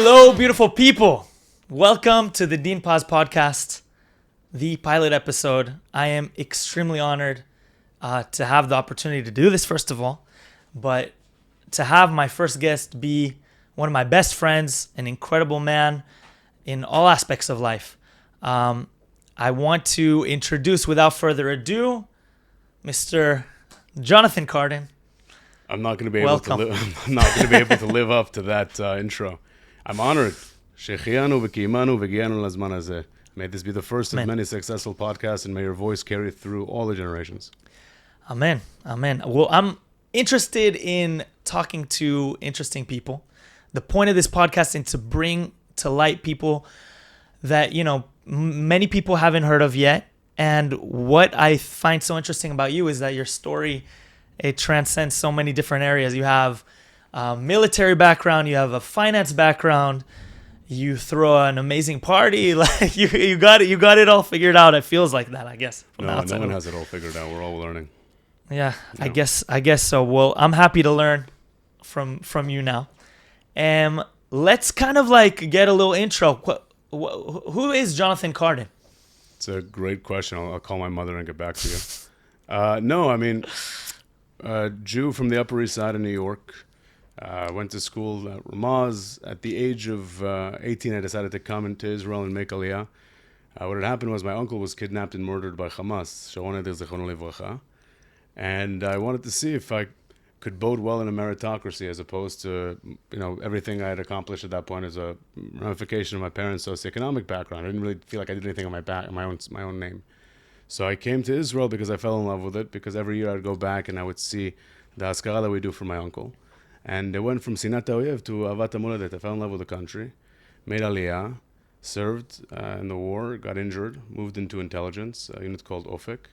Hello, beautiful people. Welcome to the Dean Paz Podcast, the pilot episode. I am extremely honored to have the opportunity to do this, first of all, but to have my first guest be one of my best friends, an incredible man in all aspects of life. I want to introduce, without further ado, Mr. Jonathan Karten. I'm not going to be able to live. I'm not going to be able to live up to that intro. I'm honored. May this be the first of many successful podcasts, and may your voice carry through all the generations. Amen. Amen. Well, I'm interested in talking to interesting people. The point of this podcast is to bring to light people that, many people haven't heard of yet. And what I find so interesting about you is that your story, it transcends so many different areas. You have a military background, you have a finance background, you throw an amazing party, like you got it all figured out. It feels like that, I guess. No one has it all figured out. We're all learning. Yeah, I guess so. Well, I'm happy to learn from you now. Let's kind of like get a little intro. Who is Jonathan Karten? It's a great question. I'll call my mother and get back to you. Jew from the Upper East Side of New York. Went to school at Ramaz. At the age of 18, I decided to come into Israel and make Aliyah. What had happened was my uncle was kidnapped and murdered by Hamas. And I wanted to see if I could bode well in a meritocracy as opposed to, everything I had accomplished at that point as a ramification of my parents' socioeconomic background. I didn't really feel like I did anything on my own name. So I came to Israel because I fell in love with it, because every year I'd go back and I would see the haskara that we do for my uncle. And it went from Sinat Ha'oyev to Avat HaMoledet. I fell in love with the country, made Aliyah, served in the war, got injured, moved into intelligence, a unit called Ofek,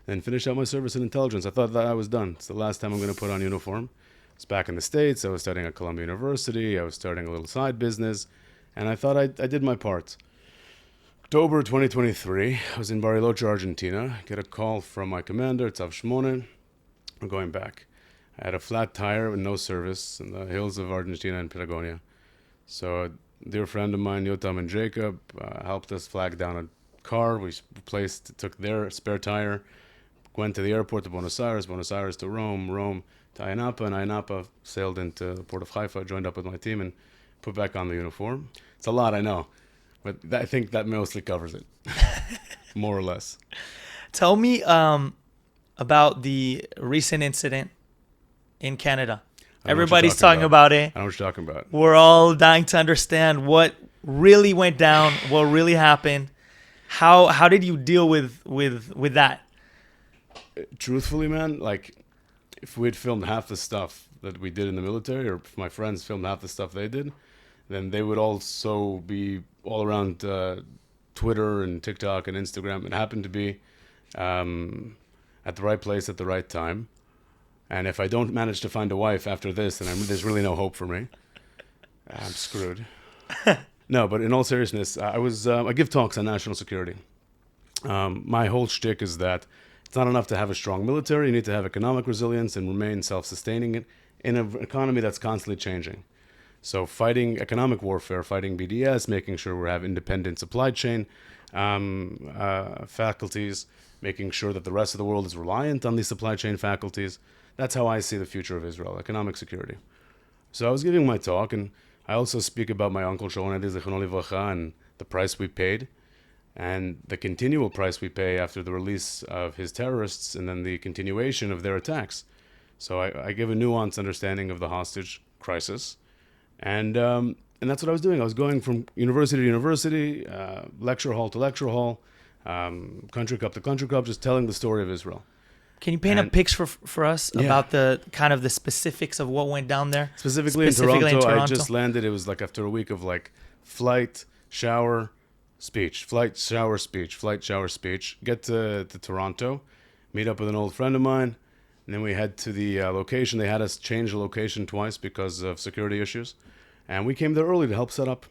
and finished out my service in intelligence. I thought that I was done. It's the last time I'm going to put on uniform. I was back in the States. I was studying at Columbia University. I was starting a little side business. And I thought I did my part. October 2023, I was in Bariloche, Argentina. Get a call from my commander, Tzav Shmone. We're going back. I had a flat tire and no service in the hills of Argentina and Patagonia. So a dear friend of mine, Yotam and Jacob, helped us flag down a car. We took their spare tire, went to the airport to Buenos Aires to Rome to Ayanapa, and Ayanapa sailed into the port of Haifa, joined up with my team, and put back on the uniform. It's a lot, I know, but I think that mostly covers it, more or less. Tell me about the recent incident in Canada. Everybody's talking about it. I know what you're talking about. We're all dying to understand what really went down, what really happened. How did you deal with that? Truthfully, man, like if we'd filmed half the stuff that we did in the military, or if my friends filmed half the stuff they did, then they would also be all around Twitter and TikTok and Instagram. It happened to be at the right place at the right time. And if I don't manage to find a wife after this, then there's really no hope for me. I'm screwed. No, but in all seriousness, I give talks on national security. My whole shtick is that it's not enough to have a strong military. You need to have economic resilience and remain self-sustaining in an economy that's constantly changing. So fighting economic warfare, fighting BDS, making sure we have independent supply chain faculties, making sure that the rest of the world is reliant on these supply chain faculties. That's how I see the future of Israel, economic security. So I was giving my talk, and I also speak about my uncle Sharon Zichrono Livracha and the price we paid, and the continual price we pay after the release of his terrorists, and then the continuation of their attacks. So I give a nuanced understanding of the hostage crisis, and that's what I was doing. I was going from university to university, lecture hall to lecture hall, country club to country club, just telling the story of Israel. Can you paint a picture for us about the kind of the specifics of what went down there? Specifically in Toronto, I just landed. It was like after a week of like flight, shower, speech, flight, shower, speech, flight, shower, speech. Get to Toronto, meet up with an old friend of mine, and then we head to the location. They had us change the location twice because of security issues, and we came there early to help set up.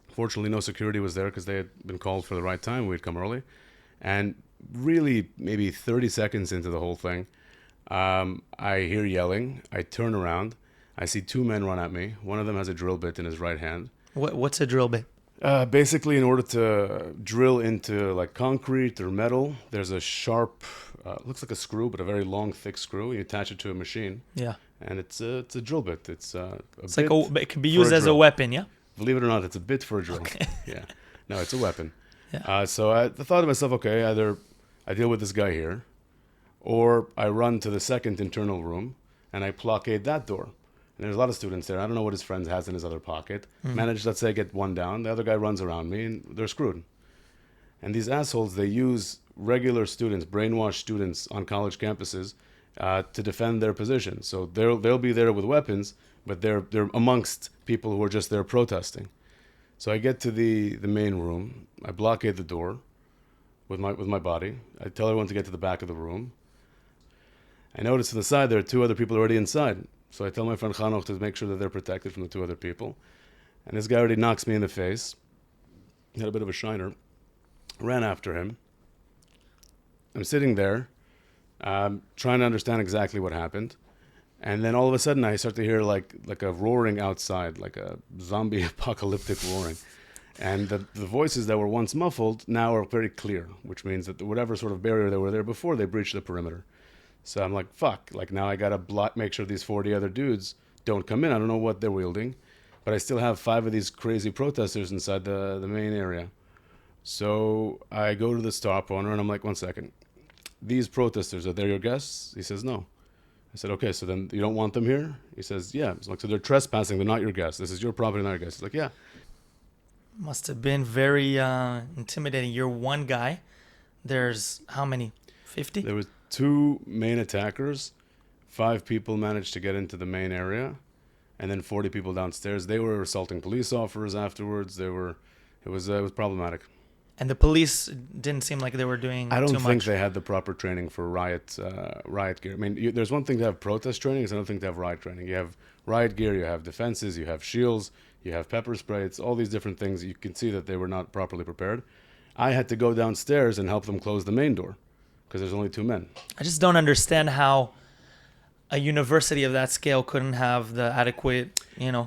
Fortunately, no security was there because they had been called for the right time. We'd come early, and really maybe 30 seconds into the whole thing, I hear yelling. I turn around. I see two men run at me. One of them has a drill bit in his right hand. What's a drill bit? Basically, in order to drill into like concrete or metal, there's a sharp, looks like a screw, but a very long, thick screw. You attach it to a machine. Yeah. And it's a drill bit. It's like it can be used as a weapon, yeah? Believe it or not, it's a bit for a drill. Okay. Yeah. No, it's a weapon. Yeah. So I thought to myself, okay, either I deal with this guy here, or I run to the second internal room and I blockade that door. And there's a lot of students there. I don't know what his friend has in his other pocket. Manage, let's say, get one down. The other guy runs around me, and they're screwed. And these assholes, they use regular students, brainwashed students on college campuses to defend their position. So they'll be there with weapons, but they're amongst people who are just there protesting. So I get to the main room. I blockade the door with my body. I tell everyone to get to the back of the room. I notice to the side there are two other people already inside. So I tell my friend Chanoch to make sure that they're protected from the two other people. And this guy already knocks me in the face. He had a bit of a shiner. Ran after him. I'm sitting there, trying to understand exactly what happened. And then all of a sudden I start to hear like a roaring outside, like a zombie apocalyptic roaring. And the voices that were once muffled now are very clear, which means that whatever sort of barrier that were there before, they breached the perimeter. So I'm like, fuck, like now I gotta make sure these 40 other dudes don't come in. I don't know what they're wielding, but I still have 5 of these crazy protesters inside the main area. So I go to the stop owner and I'm like, 1 second. These protesters, are they your guests? He says, no. I said, okay, so then you don't want them here? He says, yeah. It's like, so they're trespassing, they're not your guests. This is your property, not your guests. He's like, yeah. Must have been very intimidating. You're one guy. There's how many? 50? There was 2 main attackers. 5 people managed to get into the main area, and then 40 people downstairs. They were assaulting police officers afterwards. It was problematic. And the police didn't seem like they were doing too much. I don't think they had the proper training for riot gear. I mean, there's one thing to have protest training, it's another thing to have riot training. You have riot gear, you have defenses, you have shields, you have pepper spray. It's all these different things. You can see that they were not properly prepared. I had to go downstairs and help them close the main door because there's only 2 men. I just don't understand how a university of that scale couldn't have the adequate,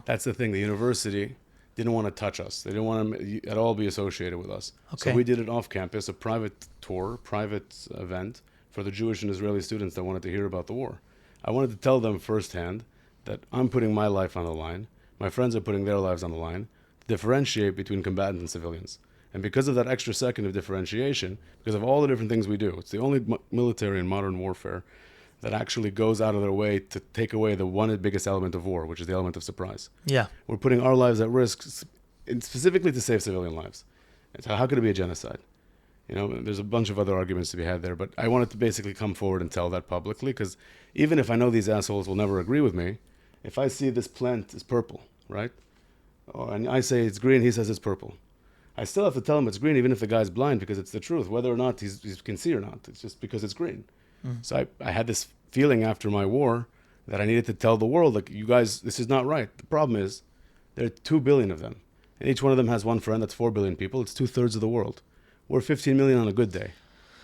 That's the thing. The university didn't want to touch us. They didn't want to at all be associated with us. Okay. So we did it off campus, a private tour, private event for the Jewish and Israeli students that wanted to hear about the war. I wanted to tell them firsthand that I'm putting my life on the line. My friends are putting their lives on the line. Differentiate between combatants and civilians. And because of that extra second of differentiation, because of all the different things we do, it's the only military in modern warfare that actually goes out of their way to take away the one biggest element of war, which is the element of surprise. Yeah. We're putting our lives at risk specifically to save civilian lives. So how could it be a genocide? There's a bunch of other arguments to be had there, but I wanted to basically come forward and tell that publicly, because even if I know these assholes will never agree with me, if I see this plant is purple, right? And I say it's green, he says it's purple. I still have to tell him it's green, even if the guy's blind, because it's the truth, whether or not he can see or not. It's just because it's green. So I had this feeling after my war that I needed to tell the world, like, you guys, this is not right. The problem is there are 2 billion of them. And each one of them has one friend. That's 4 billion people. It's 2/3 of the world. We're 15 million on a good day.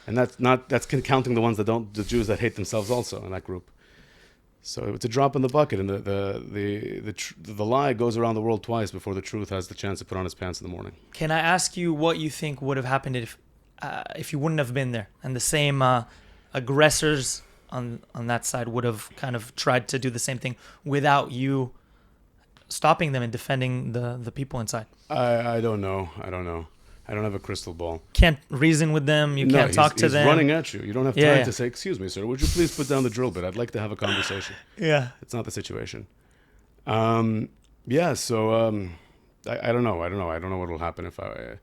And that's counting the ones that don't, the Jews that hate themselves also in that group. So it's a drop in the bucket. And the lie goes around the world twice before the truth has the chance to put on its pants in the morning. Can I ask you what you think would have happened if you wouldn't have been there and the same aggressors on that side would have kind of tried to do the same thing without you stopping them and defending the people inside? I don't know. I don't have a crystal ball. Can't reason with them. You can't talk to them. He's running at you. You don't have time to say, excuse me, sir, would you please put down the drill bit? I'd like to have a conversation. Yeah. It's not the situation. So I don't know. I don't know what will happen if I...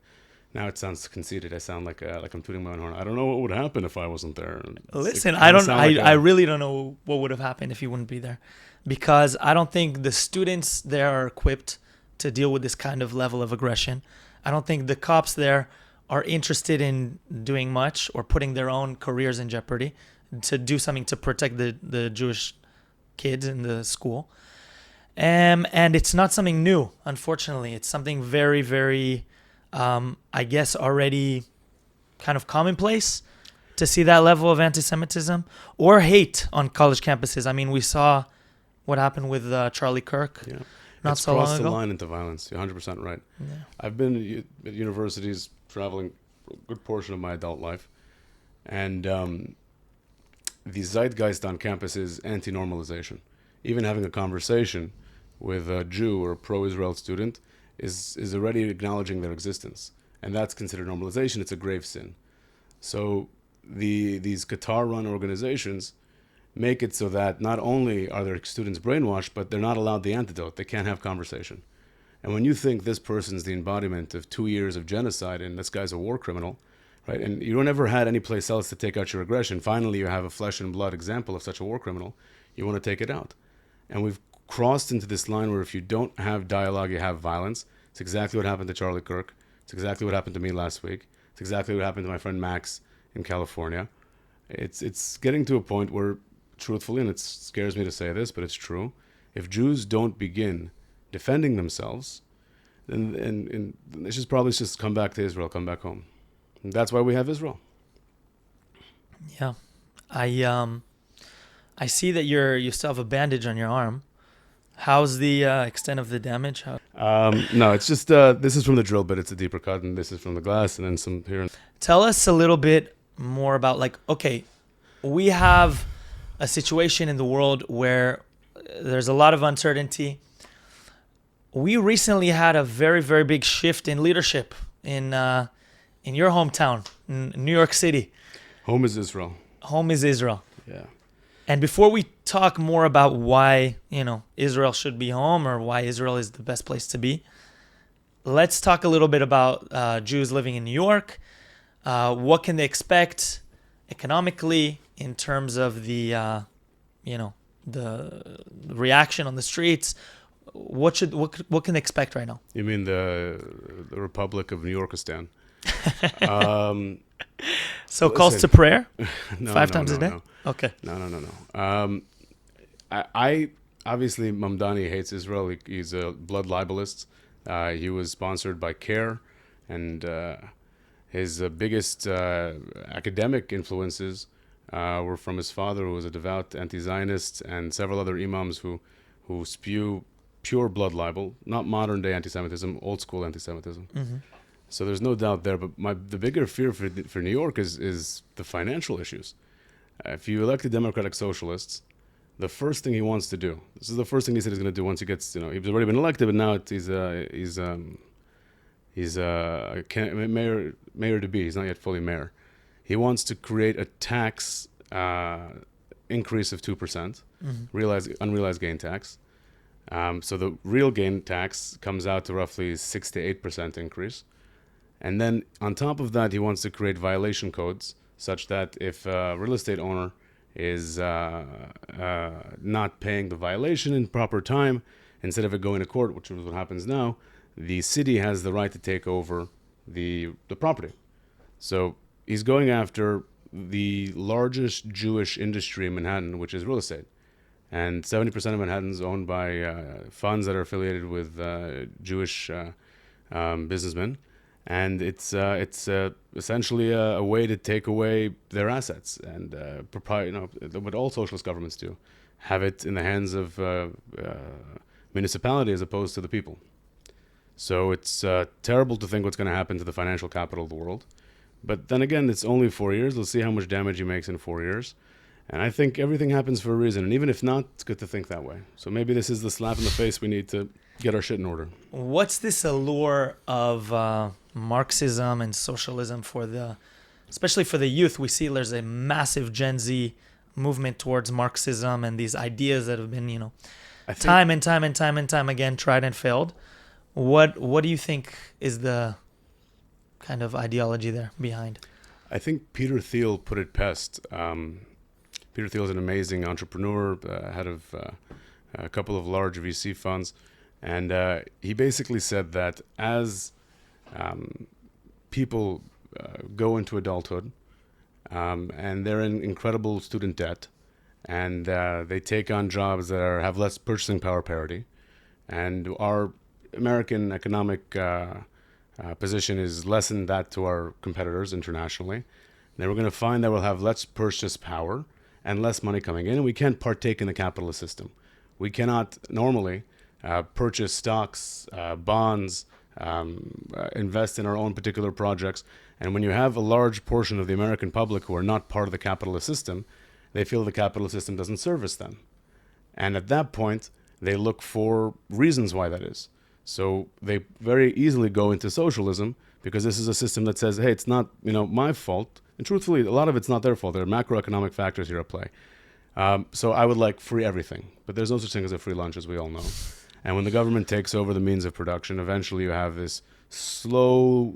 Now it sounds conceited. I sound like I'm tooting my own horn. I don't know what would happen if I wasn't there. Listen, I really don't know what would have happened if you wouldn't be there, because I don't think the students there are equipped to deal with this kind of level of aggression. I don't think the cops there are interested in doing much or putting their own careers in jeopardy to do something to protect the Jewish kids in the school. And it's not something new, unfortunately. It's something very, very... I guess already kind of commonplace to see that level of anti-Semitism or hate on college campuses. I mean, we saw what happened with Charlie Kirk. Yeah. not It's so long crossed the ago. line into violence. You're 100% right. Yeah. I've been at universities traveling a good portion of my adult life. And the zeitgeist on campus is anti-normalization. Even having a conversation with a Jew or a pro-Israel student is already acknowledging their existence. And that's considered normalization. It's a grave sin. So these Qatar-run organizations make it so that not only are their students brainwashed, but they're not allowed the antidote. They can't have conversation. And when you think this person's the embodiment of 2 years of genocide and this guy's a war criminal, right? And you don't ever had any place else to take out your aggression. Finally, you have a flesh and blood example of such a war criminal. You want to take it out. And we've crossed into this line where if you don't have dialogue, you have violence. It's exactly what happened to Charlie Kirk. It's exactly what happened to me last week. It's exactly what happened to my friend Max in California. It's getting to a point where, truthfully, and it scares me to say this, but it's true, if Jews don't begin defending themselves, then they should probably just come back to Israel, come back home. And that's why we have Israel. Yeah. I see that you still have a bandage on your arm. How's the extent of the damage? No, it's just, this is from the drill bit. It's a deeper cut, and this is from the glass, and then some here. Tell us a little bit more about, like, okay, we have a situation in the world where there's a lot of uncertainty. We recently had a very, very big shift in leadership in your hometown, in New York City. Home is Israel. Home is Israel. Yeah. And before we talk more about why, Israel should be home or why Israel is the best place to be, let's talk a little bit about Jews living in New York. What can they expect economically in terms of the reaction on the streets? What can they expect right now? You mean the Republic of New Yorkistan? So calls to prayer? No, 5 times a day? No. Okay. No. I obviously, Mamdani hates Israel. He's a blood libelist. He was sponsored by CARE, and his biggest academic influences were from his father, who was a devout anti-Zionist, and several other imams who spew pure blood libel, not modern-day anti-Semitism, old-school anti-Semitism. Mm-hmm. So there's no doubt there. But the bigger fear for New York is the financial issues. If you elect the Democratic Socialists, the first thing he wants to do, this is the first thing he said he's going to do once he gets, he's already been elected, but now he's mayor to be. He's not yet fully mayor. He wants to create a tax increase of 2%, unrealized gain tax. So the real gain tax comes out to roughly 6 to 8% increase. And then on top of that, he wants to create violation codes such that if a real estate owner is not paying the violation in proper time, instead of it going to court, which is what happens now, the city has the right to take over the property. So he's going after the largest Jewish industry in Manhattan, which is real estate. And 70% of Manhattan is owned by funds that are affiliated with Jewish businessmen. And it's essentially a way to take away their assets and what all socialist governments do, have it in the hands of municipality as opposed to the people. So it's terrible to think what's going to happen to the financial capital of the world. But then again, it's only 4 years. We'll see how much damage he makes in 4 years. And I think everything happens for a reason. And even if not, it's good to think that way. So maybe this is the slap in the face we need to get our shit in order. What's this allure of Marxism and socialism especially for the youth? We see there's a massive Gen Z movement towards Marxism and these ideas that have been, time and time again tried and failed. What do you think is the kind of ideology there behind? I think Peter Thiel put it best. Peter Thiel is an amazing entrepreneur, head of a couple of large VC funds. And he basically said that as people go into adulthood and they're in incredible student debt and they take on jobs that have less purchasing power parity, and our American economic position is less than that to our competitors internationally, then we're going to find that we'll have less purchase power and less money coming in, and we can't partake in the capitalist system. We cannot normally purchase stocks, bonds, invest in our own particular projects. And when you have a large portion of the American public who are not part of the capitalist system, they feel the capitalist system doesn't service them. And at that point, they look for reasons why that is. So they very easily go into socialism because this is a system that says, hey, it's not, my fault. And truthfully, a lot of it's not their fault. There are macroeconomic factors here at play. So I would like free everything. But there's no such thing as a free lunch, as we all know. And when the government takes over the means of production, eventually you have this slow,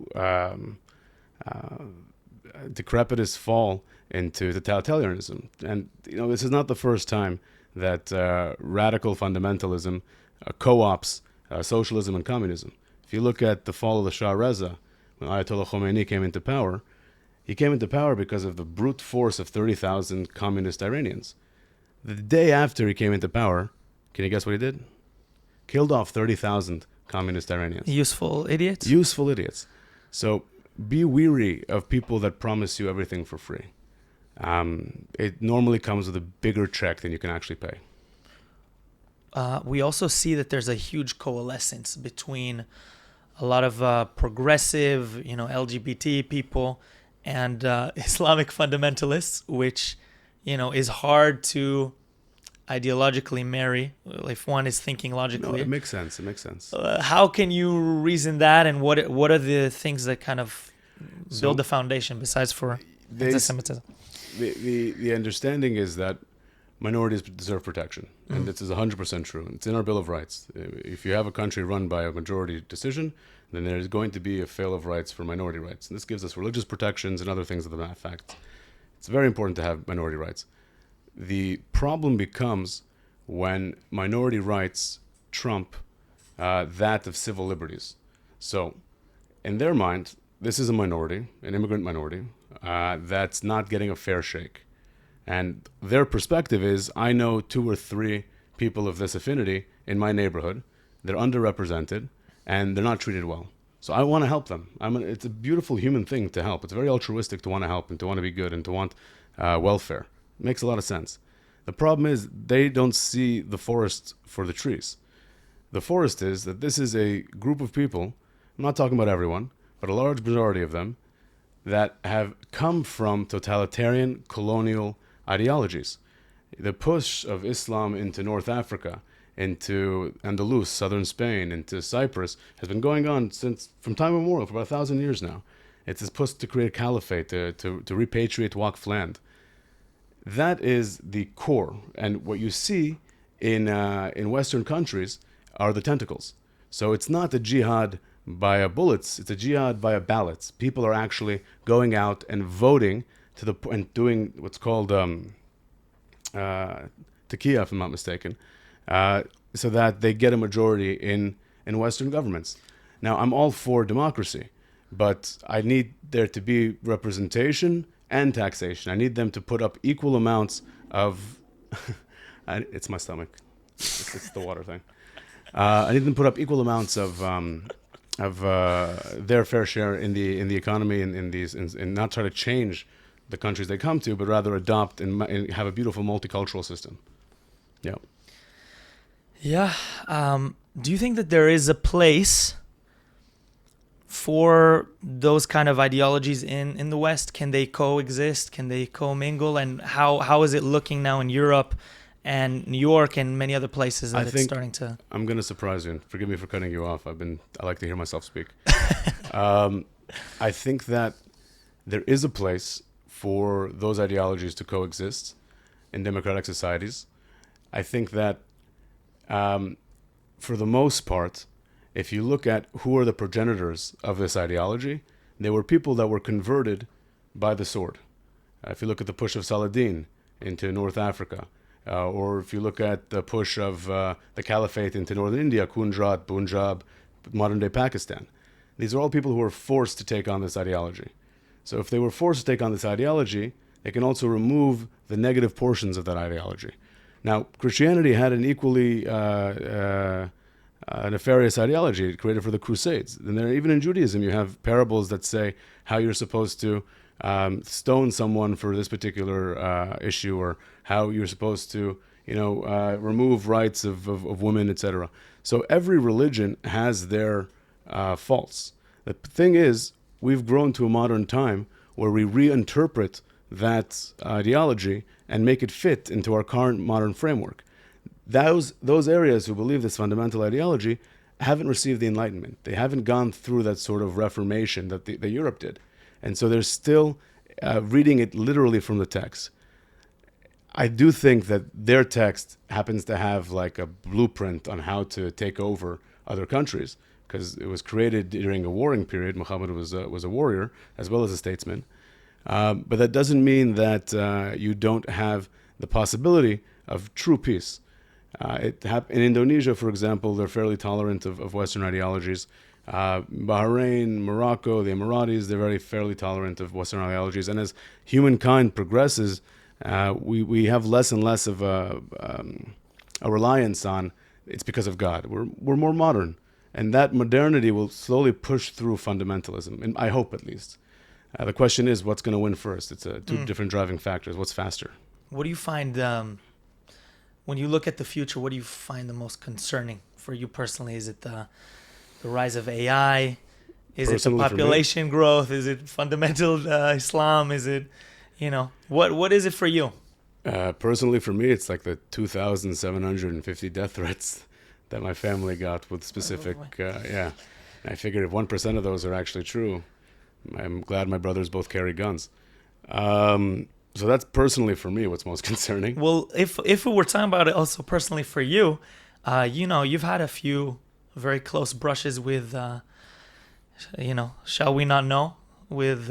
decrepitous fall into totalitarianism. And, this is not the first time that radical fundamentalism co-ops socialism and communism. If you look at the fall of the Shah Reza, when Ayatollah Khomeini came into power, he came into power because of the brute force of 30,000 communist Iranians. The day after he came into power, can you guess what he did? Killed off 30,000 communist Iranians. Useful idiots? Useful idiots. So be weary of people that promise you everything for free. It normally comes with a bigger check than you can actually pay. We also see that there's a huge coalescence between a lot of progressive, LGBT people and Islamic fundamentalists, which, is hard to ideologically marry if one is thinking logically. No, it makes sense. How can you reason that, and what are the things that kind of build the foundation besides for anti-Semitism? The understanding is that minorities deserve protection, and this is 100% true. It's in our Bill of Rights. If you have a country run by a majority decision, then there's going to be a fail of rights for minority rights. And this gives us religious protections and other things of the fact. It's very important to have minority rights. The problem becomes when minority rights trump that of civil liberties. So, in their mind, this is a minority, an immigrant minority, that's not getting a fair shake. And their perspective is, I know 2 or 3 people of this affinity in my neighborhood. They're underrepresented, and they're not treated well. So I want to help them. It's a beautiful human thing to help. It's very altruistic to want to help and to want to be good and to want welfare. It makes a lot of sense. The problem is they don't see the forest for the trees. The forest is that this is a group of people, I'm not talking about everyone, but a large majority of them, that have come from totalitarian colonial ideologies. The push of Islam into North Africa, into Andalus, southern Spain, into Cyprus, has been going on from time immemorial, for about 1,000 years now. It's this push to create a caliphate, to repatriate Waqf land. That is the core. And what you see in Western countries are the tentacles. So it's not a jihad via bullets, it's a jihad via ballots. People are actually going out and voting and doing what's called taqiya, if I'm not mistaken, so that they get a majority in Western governments. Now, I'm all for democracy, but I need there to be representation and taxation. I need them to put up equal amounts of... it's my stomach. It's the water thing. I need them to put up equal amounts of their fair share in the economy and not try to change the countries they come to, but rather adopt and have a beautiful multicultural system. Yeah. Yeah. Do you think that there is a place for those kind of ideologies in the West? Can they coexist? Can they commingle? And how is it looking now in Europe and New York and many other places that it's starting to... I'm going to surprise you, and forgive me for cutting you off. I like to hear myself speak. I think that there is a place for those ideologies to coexist in democratic societies. I think that for the most part, if you look at who are the progenitors of this ideology, they were people that were converted by the sword. If you look at the push of Saladin into North Africa, or if you look at the push of the caliphate into northern India, Kunjat, Punjab, modern-day Pakistan, these are all people who were forced to take on this ideology. So if they were forced to take on this ideology, they can also remove the negative portions of that ideology. Now, Christianity had an equally nefarious ideology created for the Crusades. And even in Judaism, you have parables that say how you're supposed to stone someone for this particular issue, or how you're supposed to, remove rights of women, etc. So every religion has their faults. The thing is, we've grown to a modern time where we reinterpret that ideology and make it fit into our current modern framework. Those areas who believe this fundamental ideology haven't received the Enlightenment. They haven't gone through that sort of reformation that Europe did. And so they're still reading it literally from the text. I do think that their text happens to have like a blueprint on how to take over other countries, because it was created during a warring period. Muhammad was a warrior as well as a statesman. But that doesn't mean that you don't have the possibility of true peace. In Indonesia, for example, they're fairly tolerant of Western ideologies. Bahrain, Morocco, the Emiratis, they're fairly tolerant of Western ideologies. And as humankind progresses, we have less and less of a reliance on it's because of God. We're more modern. And that modernity will slowly push through fundamentalism, and I hope at least. The question is, what's going to win first? It's two different driving factors. What's faster? What do you find, when you look at the future, what do you find the most concerning for you personally? Is it the rise of AI? Is Personally, it the population growth? Is it fundamental Islam? Is it, what is it for you? Personally, for me, it's like the 2,750 death threats that my family got with specific, And I figured if 1% of those are actually true, I'm glad my brothers both carry guns. So that's personally for me what's most concerning. Well, if we're talking about it also personally for you, you've had a few very close brushes with, shall we not know, with,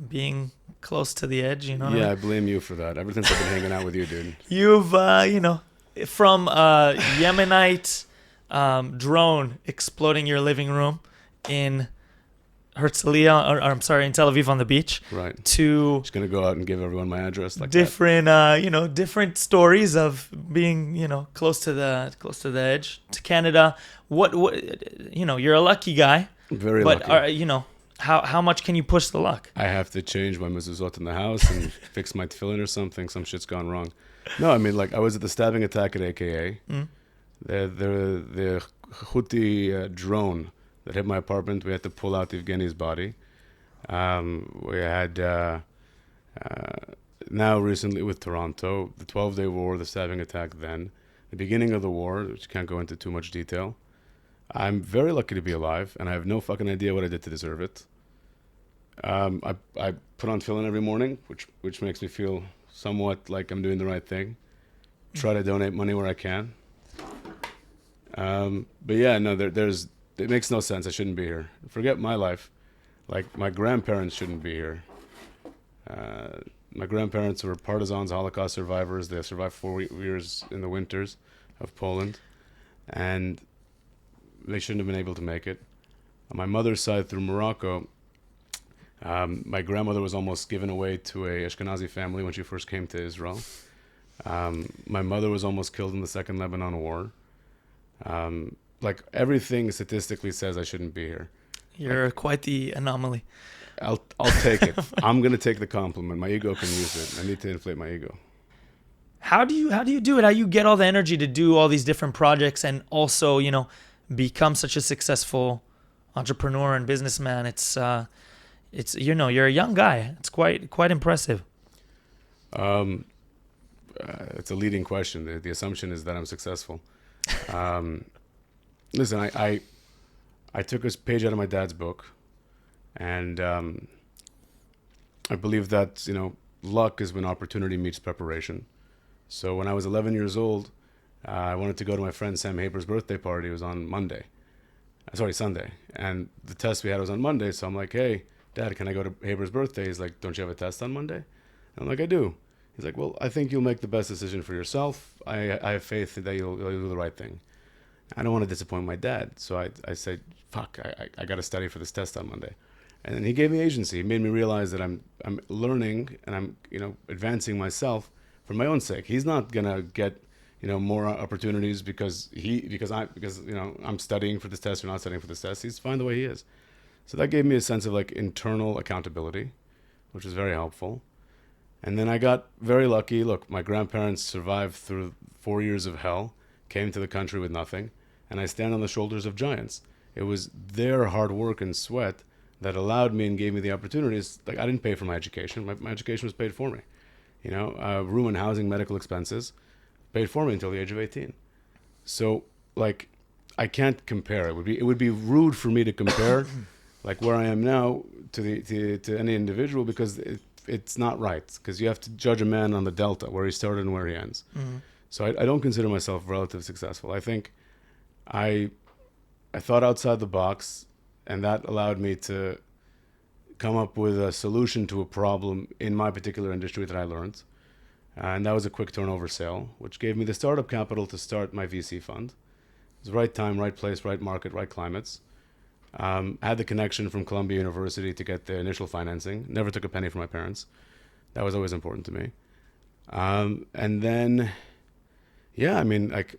being close to the edge, Yeah, I blame you for that. Ever since I've been hanging out with you, dude. You've, from Yemenite drone exploding your living room in Herzliya, or I'm sorry, in Tel Aviv on the beach, right? To just gonna go out and give everyone my address, like different, different stories of being, close to the edge, to Canada. What, you're a lucky guy. Very lucky. But how much can you push the luck? I have to change my mezuzot in the house and fix my tefillin or something. Some shit's gone wrong. No, I mean, like, I was at the stabbing attack at AKA. The Houthi drone that hit my apartment, we had to pull out Evgeny's body. We had, now recently with Toronto, the 12-day war, the stabbing attack then, the beginning of the war, which can't go into too much detail. I'm very lucky to be alive, and I have no fucking idea what I did to deserve it. I put on tefillin every morning, which makes me feel somewhat like I'm doing the right thing. Try to donate money where I can. But yeah, no, it makes no sense. I shouldn't be here. Forget my life. Like, my grandparents shouldn't be here. My grandparents were partisans, Holocaust survivors. They survived 4 years in the winters of Poland. And they shouldn't have been able to make it. On my mother's side, through Morocco, my grandmother was almost given away to a Ashkenazi family when she first came to Israel. My mother was almost killed in the Second Lebanon War. Like, everything statistically says I shouldn't be here. You're quite the anomaly. I'll take it. I'm gonna take the compliment. My ego can use it. I need to inflate my ego. How do you do it? How do you get all the energy to do all these different projects and also, become such a successful entrepreneur and businessman? It's you're a young guy. It's quite impressive. It's a leading question. The assumption is that I'm successful. Listen, I took a page out of my dad's book, and I believe that luck is when opportunity meets preparation. So when I was 11 years old, I wanted to go to my friend Sam Haber's birthday party. It was on Sunday, and the test we had was on Monday. So I'm like, "Hey, Dad, can I go to Haber's birthday?" He's like, "Don't you have a test on Monday?" And I'm like, "I do." He's like, "Well, I think you'll make the best decision for yourself. I have faith that you'll do the right thing. I don't want to disappoint my dad." So I said, "Fuck, I got to study for this test on Monday." And then he gave me agency. He made me realize that I'm learning and I'm advancing myself for my own sake. He's not gonna get more opportunities because I'm studying for this test or not studying for this test. He's fine the way he is. So that gave me a sense of like internal accountability, which is very helpful. And then I got very lucky. Look, my grandparents survived through 4 years of hell, came to the country with nothing, and I stand on the shoulders of giants. It was their hard work and sweat that allowed me and gave me the opportunities. Like, I didn't pay for my education. My education was paid for me. Room and housing, medical expenses, paid for me until the age of 18. So, like, I can't compare. It would be rude for me to compare, like, where I am now to any individual, because it's not right. Because you have to judge a man on the delta, where he started and where he ends. Mm-hmm. So I don't consider myself relatively successful. I think I thought outside the box, and that allowed me to come up with a solution to a problem in my particular industry that I learned. And that was a quick turnover sale, which gave me the startup capital to start my VC fund. It was the right time, right place, right market, right climates. I had the connection from Columbia University to get the initial financing. Never took a penny from my parents. That was always important to me. And then, like,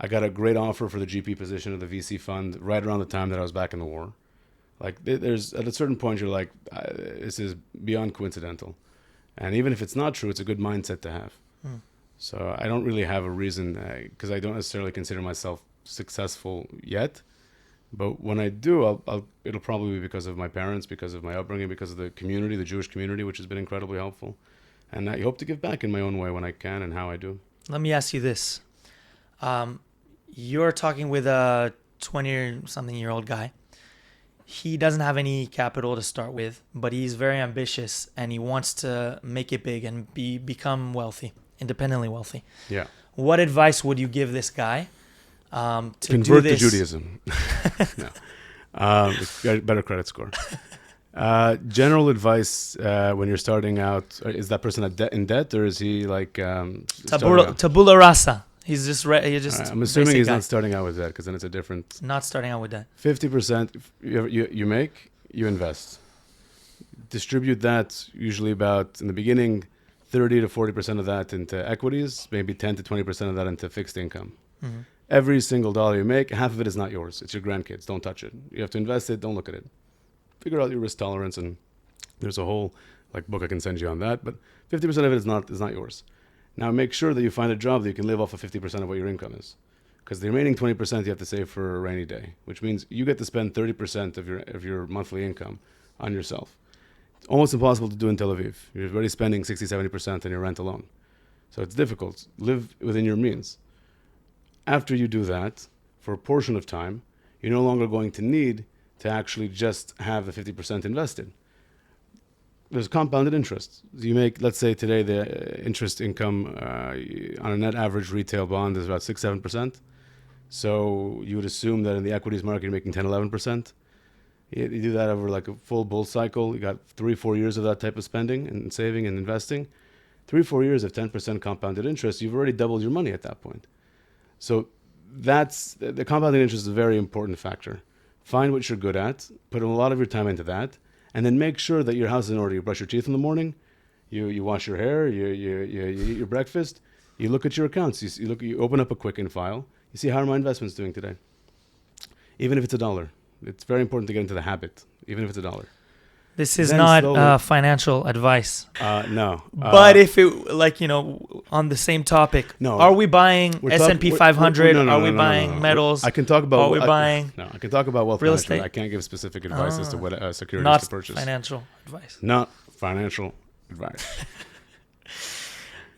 I got a great offer for the GP position of the VC fund right around the time that I was back in the war. Like, there's at a certain point, you're like, this is beyond coincidental. And even if it's not true, it's a good mindset to have. So I don't really have a reason, because I don't necessarily consider myself successful yet. But when I do, it'll probably be because of my parents, because of my upbringing, because of the community, the Jewish community, which has been incredibly helpful. And I hope to give back in my own way when I can and how I do. Let me ask you this. You're talking with a 20-something-year-old guy. He doesn't have any capital to start with, but he's very ambitious and he wants to make it big and become wealthy, independently wealthy. Yeah. What advice would you give this guy to convert do this? to Judaism? No. Better credit score. General advice when you're starting out, is that person in debt, or is he like tabula rasa? He's just I'm assuming he's not starting out with that, because then it's a different. Not starting out with that. 50% you make, you invest. Distribute that usually about, in the beginning, 30 to 40% of that into equities, maybe 10 to 20% of that into fixed income. Mm-hmm. Every single dollar you make, half of it is not yours. It's your grandkids. Don't touch it. You have to invest it. Don't look at it. Figure out your risk tolerance, and there's a whole book I can send you on that. But 50% of it is not yours. Now make sure that you find a job that you can live off of 50% of what your income is, because the remaining 20% you have to save for a rainy day, which means you get to spend 30% of your monthly income on yourself. It's almost impossible to do in Tel Aviv. You're already spending 60-70% on your rent alone, so it's difficult. Live within your means. After you do that, for a portion of time, you're no longer going to need to actually just have the 50% invested. There's compounded interest. You make, let's say today, the interest income on a net average retail bond is about 6-7%. So you would assume that in the equities market, you're making 10-11%. You do that over like a full bull cycle. You got 3-4 years of that type of spending and saving and investing. 3-4 years of 10% compounded interest, you've already doubled your money at that point. So that's the compounding interest is a very important factor. Find what you're good at, put a lot of your time into that, and then make sure that your house is in order. You brush your teeth in the morning, you wash your hair, you eat your breakfast, you look at your accounts, you open up a Quicken file, you see, how are my investments doing today? Even if it's $1. It's very important to get into the habit, even if it's $1. This is not financial advice. No. But if it, on the same topic, no. Are we buying S&P 500? Are we buying metals? I can talk about. Are we buying? No, I can talk about wealth real management. estate? I can't give specific advice as to what securities not to purchase. Financial advice. Not financial advice.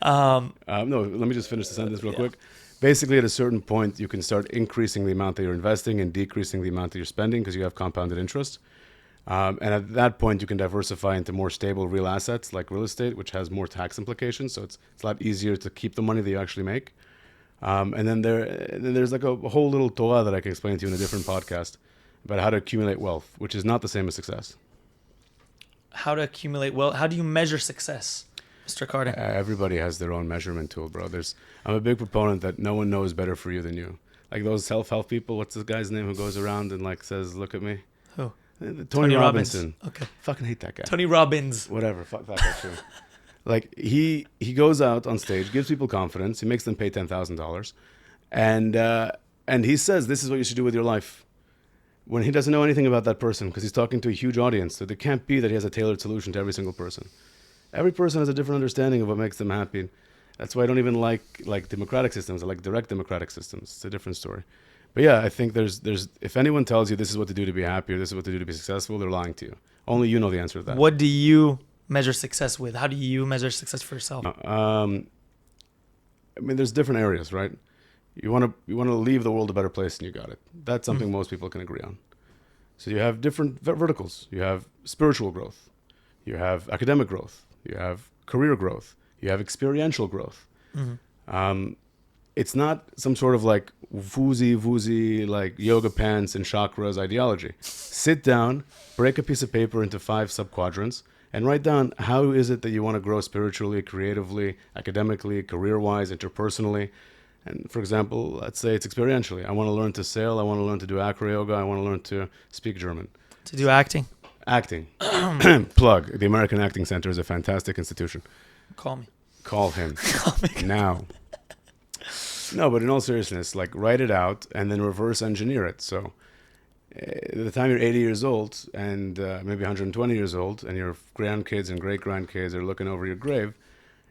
No, let me just finish the sentence real quick. Basically, at a certain point, you can start increasing the amount that you're investing and decreasing the amount that you're spending, because you have compounded interest. And at that point, you can diversify into more stable real assets like real estate, which has more tax implications. So it's a lot easier to keep the money that you actually make. And then there's like a whole little Torah that I can explain to you in a different podcast about how to accumulate wealth, which is not the same as success. How to accumulate wealth? How do you measure success, Mr. Karten? Everybody has their own measurement tool, bro. I'm a big proponent that no one knows better for you than you. Like those self-help people. What's this guy's name who goes around and says, "Look at me"? Who? Tony Robinson. Okay. Fucking hate that guy. Tony Robbins. Whatever. Fuck that guy too. He goes out on stage, gives people confidence. He makes them pay $10,000, and he says, "This is what you should do with your life." When he doesn't know anything about that person, because he's talking to a huge audience, so there can't be that he has a tailored solution to every single person. Every person has a different understanding of what makes them happy. That's why I don't even like democratic systems. I like direct democratic systems. It's a different story. But yeah, I think there's if anyone tells you this is what to do to be happy or this is what to do to be successful, they're lying to you. Only you know the answer to that. What do you measure success with? How do you measure success for yourself? I mean, there's different areas, right? You want to leave the world a better place, and you got it. That's something most people can agree on. So you have different verticals. You have spiritual growth. You have academic growth. You have career growth. You have experiential growth. It's not some sort of like woozy like yoga pants and chakras ideology. Sit down, break a piece of paper into 5 subquadrants, and write down how is it that you want to grow spiritually, creatively, academically, career-wise, interpersonally. And for example, let's say it's experientially. I want to learn to sail. I want to learn to do acro yoga. I want to learn to speak German. To do acting? Acting. Plug. The American Acting Center is a fantastic institution. Call me. Call him. Call me. Now. No, but in all seriousness, like write it out and then reverse engineer it. So at the time you're 80 years old and maybe 120 years old and your grandkids and great-grandkids are looking over your grave,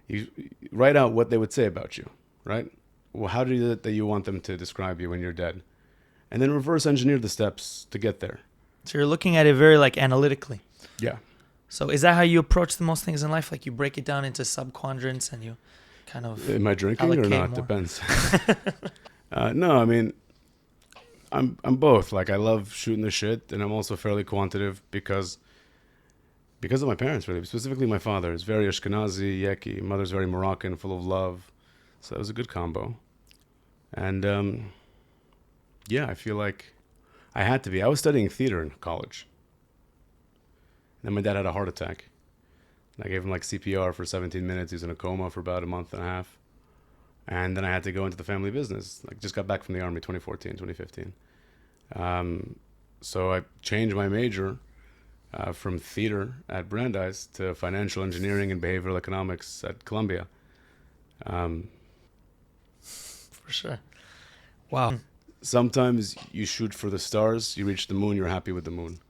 you write out what they would say about you, right? Well, how do you that you want them to describe you when you're dead? And then reverse engineer the steps to get there. So you're looking at it very like analytically. Yeah. So is that how you approach the most things in life? Like you break it down into subquadrants and you kind of Am I drinking or not? more? Depends. No, I mean, I'm both. Like I love shooting the shit, and I'm also fairly quantitative because of my parents, really. Specifically, my father is very Ashkenazi, Yeki. Mother's very Moroccan, full of love. So it was a good combo. And yeah, I feel like I had to be. I was studying theater in college. Then my dad had a heart attack. I gave him like CPR for 17 minutes. He was in a coma for about a month and a half. And then I had to go into the family business. Like just got back from the army 2014, 2015. So I changed my major from theater at Brandeis to financial engineering and behavioral economics at Columbia. For sure. Wow. Sometimes you shoot for the stars, you reach the moon, you're happy with the moon.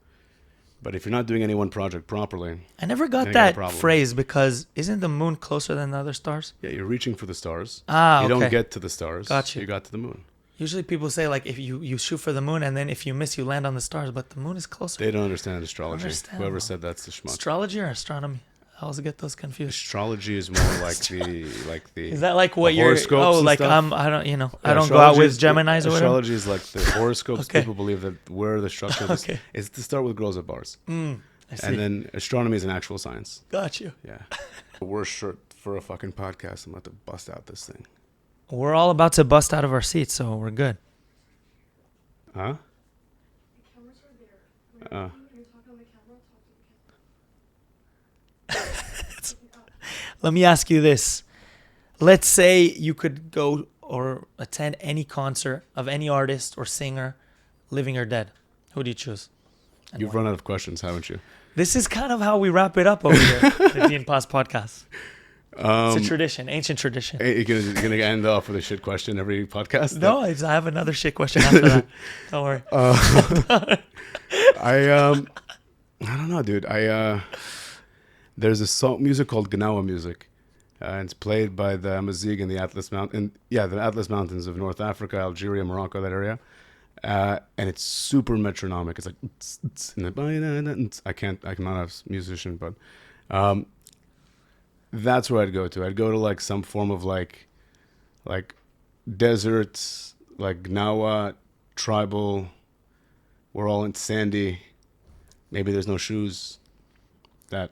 But if you're not doing any one project properly... I never got then you got a that problem. phrase because isn't the moon closer than the other stars? Yeah, you're reaching for the stars. Ah, You okay. don't get to the stars. Got you. You got to the moon. Usually people say like if you shoot for the moon and then if you miss you land on the stars, but the moon is closer. They don't understand astrology. Understand. Whoever said that's the schmuck. Astrology or astronomy? I always get those confused. Astrology is more like the Is that like what the you're? horoscopes Oh, and like stuff? I don't Yeah, I don't go out with astrology Geminis or whatever. Astrology is like the horoscopes. Okay. People believe that where the structure of this Okay. is to start with girls at bars. I see. And then astronomy is an actual science. Got you. Yeah. The worst shirt for a fucking podcast. I'm about to bust out this thing. We're all about to bust out of our seats, so we're good. Huh? The cameras are there. When you're talking on the camera, talk to the camera. Let me ask you this. Let's say you could go or attend any concert of any artist or singer, living or dead. Who do you choose? And You've why? run out of questions, haven't you? This is kind of how we wrap it up over here, the Dean Paz Podcast. It's a tradition, ancient tradition. You're gonna end off with a shit question every podcast? No, I have another shit question after that. Don't worry. I don't know, dude. There's a music called Gnawa music. And it's played by the Amazigh in the Atlas Mountain. Yeah, the Atlas Mountains of North Africa, Algeria, Morocco, that area. And it's super metronomic. It's like I'm not a musician, but that's where I'd go to. I'd go to like some form of like desert, like Gnawa, tribal. We're all in sandy. Maybe there's no shoes. That.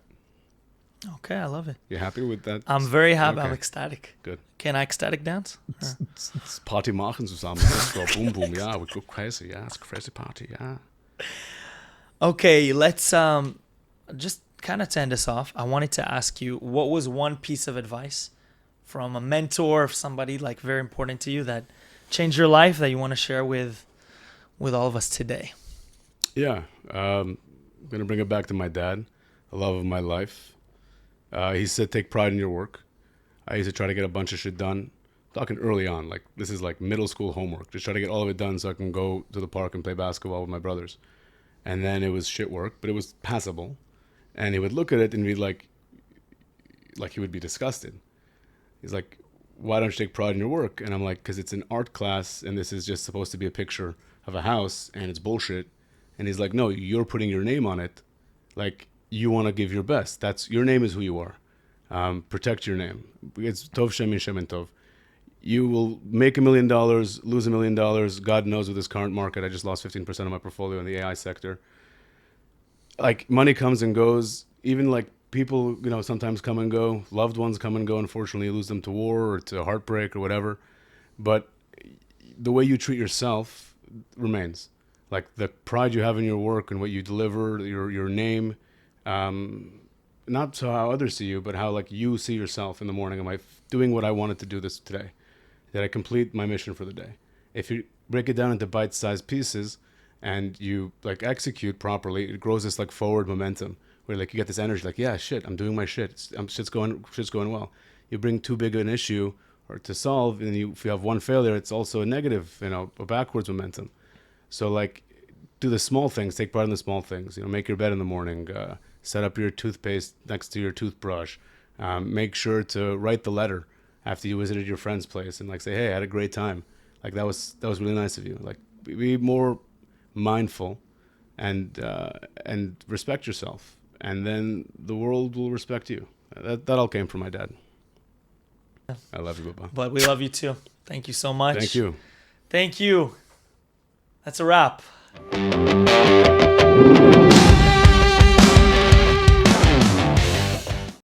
Okay, I love it. You happy with that? I'm very happy. I'm Okay. ecstatic. Good. Can I ecstatic dance? Or- It's Party machen zusammen. Let's go boom boom. Yeah, we go crazy. Yeah, it's a crazy party. Yeah. Okay, let's just kind of to end us off. I wanted to ask you, what was one piece of advice from a mentor, of somebody like very important to you that changed your life that you want to share with all of us today? Yeah. I'm gonna bring it back to my dad, the love of my life. He said, take pride in your work. I used to try to get a bunch of shit done. Talking early on, like this is like middle school homework. Just try to get all of it done so I can go to the park and play basketball with my brothers. And then it was shit work, but it was passable. And he would look at it and be like, he would be disgusted. He's like, why don't you take pride in your work? And I'm like, because it's an art class and this is just supposed to be a picture of a house and it's bullshit. And he's like, no, you're putting your name on it. Like, you want to give your best. That's your name is who you are. Protect your name. It's Tov Shem Yishem and Tov. You will make $1 million, lose $1 million. God knows with this current market, I just lost 15% of my portfolio in the AI sector. Like, money comes and goes. Even like people, sometimes come and go. Loved ones come and go. Unfortunately, you lose them to war or to heartbreak or whatever. But the way you treat yourself remains. Like, the pride you have in your work and what you deliver, your name, not so how others see you, but how like you see yourself in the morning. Am I doing what I wanted to do this today? Did I complete my mission for the day? If you break it down into bite-sized pieces and you like execute properly, it grows this like forward momentum where like you get this energy, like, yeah, shit, I'm doing my shit. Shit's going well. You bring too big an issue or to solve, and if you have one failure, it's also a negative, a backwards momentum. So like, do the small things, take pride in the small things. Make your bed in the morning, set up your toothpaste next to your toothbrush. Make sure to write the letter after you visited your friend's place and like say, hey, I had a great time. Like, that was really nice of you. Like, be more mindful and respect yourself, and then the world will respect you. That all came from my dad. I love you, Baba. But we love you too. Thank you so much. Thank you. Thank you. That's a wrap.